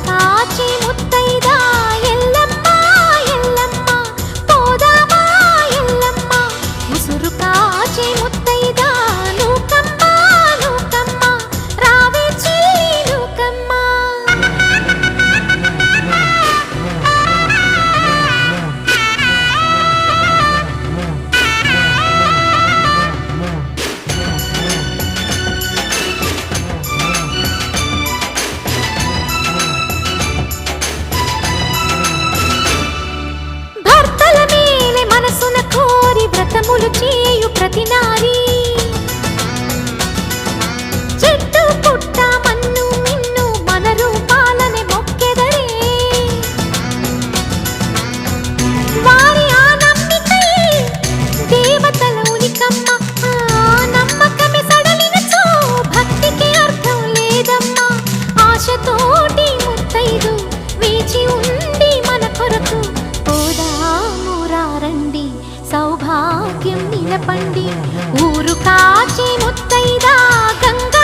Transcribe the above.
కాచి ముత్తైదా ఎల్లమ్మ ఎల్లమ్మ పోదామా ఎల్లమ్మ ముసురు కాచి ముత్తైదా నూకమ్మ నూకమ్మ రావే చెల్లి నూకమ్మ. భర్తల మేలే మనసున కోరి వ్రతములు చేయు ప్రతి నారీ చెట్టు పుట్ట మన్ను మిన్ను మన రూపాలనే మొక్కెదరే వారి ఆ నమ్మికై దేవతల ఉనికమ్మ. ఆ నమ్మకమే సడలినచో భక్తికి అర్థం లేదమ్మా. ఆశతోటి ముత్తైదు వేచి ఉండి మన కొరకు పోదాము రండి సౌభాగ్యం నిలపండి ఊరు కాచి ముత్తైదా గంగా